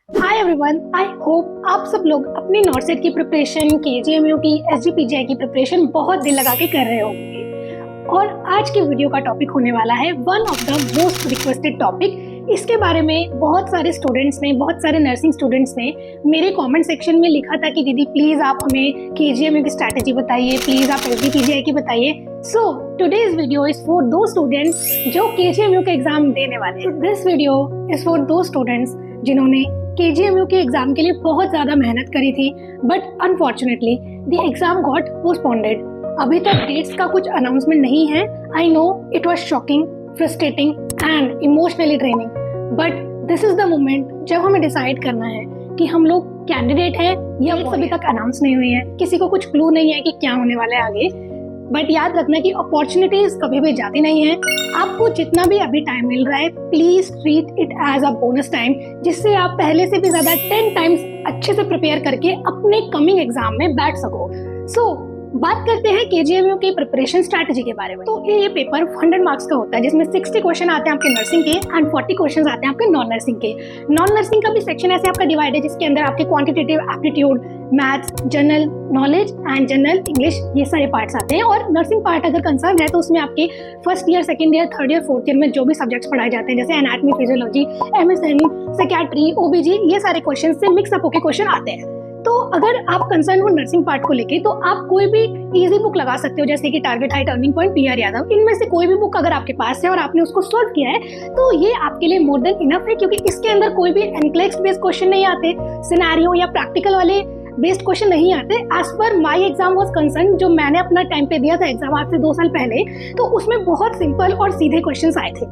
Hi everyone, I hope आप सब लोग अपनी नॉर्सेट की प्रिपरेशन, केजीएमयू की, एसजीपीजीआई की प्रिपरेशन बहुत दिल लगा के कर रहे होंगे। और आज की वीडियो का टॉपिक होने वाला है one of the most requested topic. इसके बारे में बहुत सारे स्टूडेंट्स ने, बहुत सारे नर्सिंग स्टूडेंट्स ने मेरे कमेंट सेक्शन में लिखा था कि दीदी प्लीज़ आप हमें केजीएमयू की स्ट्रैटेजी बताइए, प्लीज़ आप एसजीपीजीआई की बताइए। So today's video is for दो स्टूडेंट्स जो केजीएमयू के एग्जाम देने वाले हैं। दिस वीडियो इज फॉर दो स्टूडेंट्स जिन्होंने केजीएमयू के एग्जाम के लिए बहुत ज़्यादा मेहनत करी थी, but unfortunately the exam got postponed. अभी तक डेट्स का कुछ अनाउंसमेंट नहीं है। I know it was shocking, frustrating and emotionally draining, but this is the moment जब हमें डिसाइड करना है कि हम लोग कैंडिडेट हैं या अभी तक अनाउंस नहीं हुई है, किसी को कुछ क्लू नहीं है कि क्या होने वाला है आगे। बट याद रखना कि अपॉर्चुनिटीज कभी भी जाती नहीं है। आपको जितना भी अभी टाइम मिल रहा है, please treat it as a bonus time, जिससे आप पहले से भी ज्यादा 10 टाइम्स अच्छे से प्रिपेयर करके अपने कमिंग एग्जाम में बैठ सको। सो बात करते हैं केजीएमयू की प्रिपरेशन स्ट्रैटेजी के बारे में। तो ये पेपर 100 मार्क्स का होता है, जिसमें 60 क्वेश्चन आते हैं आपके नर्सिंग के एंड 40 क्वेश्चन आते हैं आपके नॉन नर्सिंग के। नॉन नर्सिंग का भी सेक्शन ऐसे आपका डिवाइड है, जिसके अंदर आपके quantitative aptitude, maths, general knowledge and general English, ये सारे पार्ट्स आते हैं। और नर्सिंग पार्ट अगर कंसर्न है तो उसमें आपके first year, second year, third year, fourth year में जो भी सब्जेक्ट्स पढ़ाए जाते हैं, जैसे एनाटमी, फिजियोलॉजी, एमएसएन, साइकियाट्री, ओबीजी, ये सारे क्वेश्चन से मिक्स अप होके क्वेश्चन आते हैं। तो अगर आप कंसर्न हो नर्सिंग पार्ट को लेके, तो आप कोई भी इजी बुक लगा सकते हो, जैसे कि target high, turning point, PR Yadav. इनमें से कोई भी बुक अगर आपके पास है और आपने उसको सॉल्व किया है, तो ये आपके लिए मोर देन इनफ है, क्योंकि इसके अंदर कोई भी एनक्लेक्स बेस्ड क्वेश्चन नहीं आते, सिनेरियो या प्रैक्टिकल वाले बेस्ड क्वेश्चन नहीं आते। As per my exam was concern, जो मैंने अपना टाइम पे दिया था एग्जाम आज से 2 साल पहले, तो उसमें बहुत सिंपल और सीधे क्वेश्चन आए थे।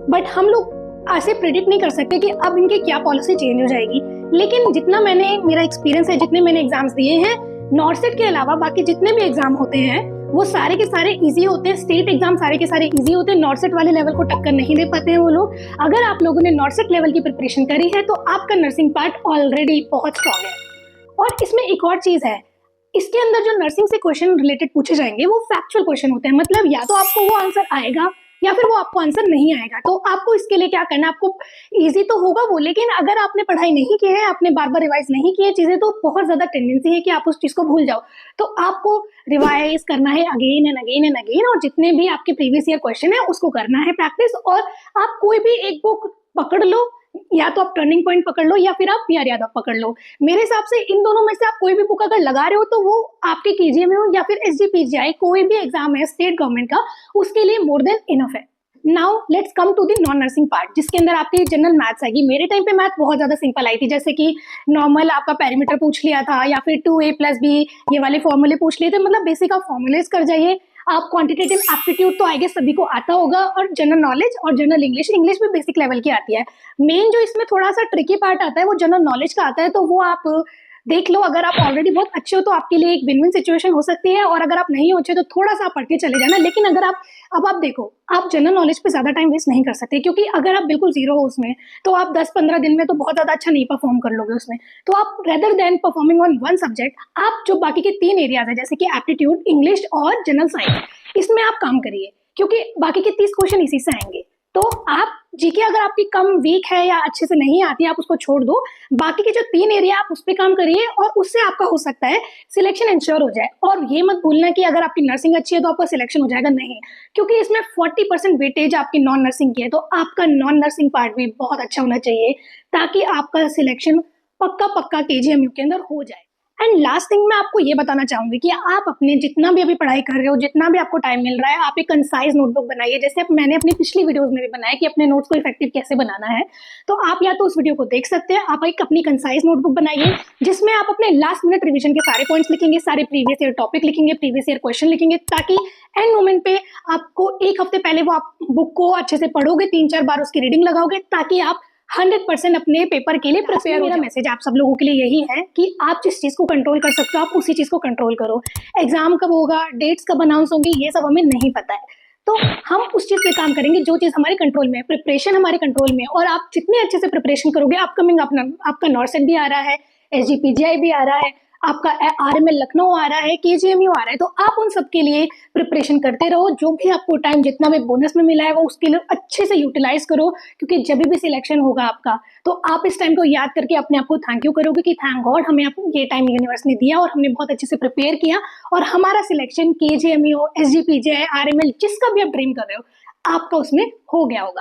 बट हम लोग ऐसे प्रेडिक्ट नहीं कर सकते कि अब इनकी क्या पॉलिसी चेंज हो जाएगी। लेकिन जितना मेरा एक्सपीरियंस है, जितने मैंने एग्जाम्स दिए हैं, नॉर्सेट के अलावा बाकी जितने भी एग्जाम होते हैं वो सारे के सारे इजी होते हैं। स्टेट एग्जाम सारे के सारे इजी होते हैं। नॉर्सेट वाले लेवल को टक्कर नहीं दे पाते हैं वो लोग। अगर आप लोगों ने नॉर्सेट लेवल की प्रिपरेशन करी है तो आपका नर्सिंग पार्ट ऑलरेडी बहुत स्ट्रॉन्ग है। और इसमें एक और चीज है, इसके अंदर जो नर्सिंग से क्वेश्चन रिलेटेड पूछे जाएंगे वो फैक्चुअल क्वेश्चन होते हैं। मतलब या तो आपको वो आंसर आएगा या फिर वो आपको आंसर नहीं आएगा। तो आपको इसके लिए क्या करना है, आपको इजी तो होगा वो, लेकिन अगर आपने पढ़ाई नहीं की है, आपने बार बार रिवाइज नहीं की है चीजें, तो बहुत ज्यादा टेंडेंसी है कि आप उस चीज को भूल जाओ। तो आपको रिवाइज करना है again and again and again, और जितने भी आपके प्रीवियस ईयर क्वेश्चन है उसको करना है प्रैक्टिस। और आप कोई भी एक बुक पकड़ लो, या तो आप टर्निंग पॉइंट पकड़ लो या फिर आप पीआर यादव पकड़ लो। मेरे हिसाब से इन दोनों में से आप कोई भी बुक अगर लगा रहे हो तो वो आपके केजीएमयू या फिर एसजीपीजीआई, कोई भी एग्जाम है स्टेट गवर्नमेंट का, उसके लिए मोर देन इनफ है। Now let's come to the non nursing part, जिसके अंदर आपकी जनरल मैथ्स आएगी। मेरे टाइम पे मैथ बहुत ज्यादा सिंपल आई थी, जैसे कि नॉर्मल आपका पेरीमीटर पूछ लिया था, या फिर 2a+b ये वाले फॉर्मूले पूछ लिए थे। मतलब बेसिक आप फॉर्मूलेज कर जाइए। आप क्वांटिटेटिव एप्टीट्यूड तो आई गेस सभी को आता होगा, और जनरल नॉलेज और जनरल इंग्लिश भी बेसिक लेवल की आती है। मेन जो इसमें थोड़ा सा ट्रिकी पार्ट आता है वो जनरल नॉलेज का आता है, तो वो आप देख लो। अगर आप ऑलरेडी बहुत अच्छे हो तो आपके लिए एक विन विन सिचुएशन हो सकती है, और अगर आप नहीं हो अच्छे तो थोड़ा सा पढ़ के चले जाना। लेकिन अगर आप देखो, आप जनरल नॉलेज पे ज्यादा टाइम वेस्ट नहीं कर सकते, क्योंकि अगर आप बिल्कुल जीरो हो उसमें तो आप 10-15 दिन में तो बहुत ज्यादा अच्छा नहीं परफॉर्म कर लोगे उसमें। तो आप rather than performing on one subject, आप जो बाकी के 3 एरियाज है, जैसे कि एप्टीट्यूड, इंग्लिश और जनरल साइंस, इसमें आप काम करिए, क्योंकि बाकी के 30 क्वेश्चन इसी से आएंगे। तो आप जीके अगर आपकी कम वीक है या अच्छे से नहीं आती है, आप उसको छोड़ दो। बाकी के जो 3 एरिया आप उस पर काम करिए, और उससे आपका हो सकता है सिलेक्शन इंश्योर हो जाए। और ये मत भूलना कि अगर आपकी नर्सिंग अच्छी है तो आपका सिलेक्शन हो जाएगा, नहीं, क्योंकि इसमें 40% वेटेज आपकी नॉन नर्सिंग की है। तो आपका नॉन नर्सिंग पार्ट भी बहुत अच्छा होना चाहिए, ताकि आपका सिलेक्शन पक्का केजीएमयू के अंदर हो जाए। एंड लास्ट थिंग मैं आपको ये बताना चाहूंगी कि आप अपने जितना भी अभी पढ़ाई कर रहे हो, जितना भी आपको टाइम मिल रहा है, आप एक कंसाइज नोटबुक बनाइए, जैसे मैंने अपनी पिछली वीडियोस में भी बनाया कि अपने नोट्स को इफेक्टिव कैसे बनाना है। तो आप या तो उस वीडियो को देख सकते हैं, आप एक अपनी कंसाइज नोटबुक बनाइए, जिसमें आप अपने लास्ट मिनट रिविजन के सारे पॉइंट्स लिखेंगे, सारे प्रीवियस ईयर टॉपिक लिखेंगे, प्रीवियस ईयर क्वेश्चन लिखेंगे, ताकि एंड मोमेंट पे आपको 1 हफ्ते पहले वो आप बुक को अच्छे से पढ़ोगे, 3-4 बार उसकी रीडिंग लगाओगे, ताकि आप 100% अपने पेपर के लिए प्रिपेयर हो। मेरा मैसेज आप सब लोगों के लिए यही है कि आप जिस चीज को कंट्रोल कर सकते हो आप उसी चीज को कंट्रोल करो। एग्जाम कब होगा, डेट्स कब अनाउंस होंगी, ये सब हमें नहीं पता है, तो हम उस चीज पे काम करेंगे जो चीज हमारे कंट्रोल में है। प्रिपरेशन हमारे कंट्रोल में है, और आप जितने अच्छे से प्रिपरेशन करोगे, अपकमिंग आपका नॉर्सेट भी आ रहा है, एसजीपीजीआई भी आ रहा है, आपका RML लखनऊ आ रहा है, KGMU आ रहा है, तो आप उन सब के लिए प्रिपरेशन करते रहो। जो भी आपको टाइम जितना भी बोनस में मिला है वो उसके लिए अच्छे से यूटिलाइज करो, क्योंकि जब भी सिलेक्शन होगा आपका तो आप इस टाइम को याद करके अपने आप को थैंक यू करोगे कि थैंक गॉड हमें ये टाइम यूनिवर्स ने दिया और हमने बहुत अच्छे से प्रिपेयर किया और हमारा सिलेक्शन KGMU, SGPJ, RML जिसका भी आप ड्रीम कर रहे हो आपका उसमें हो गया होगा।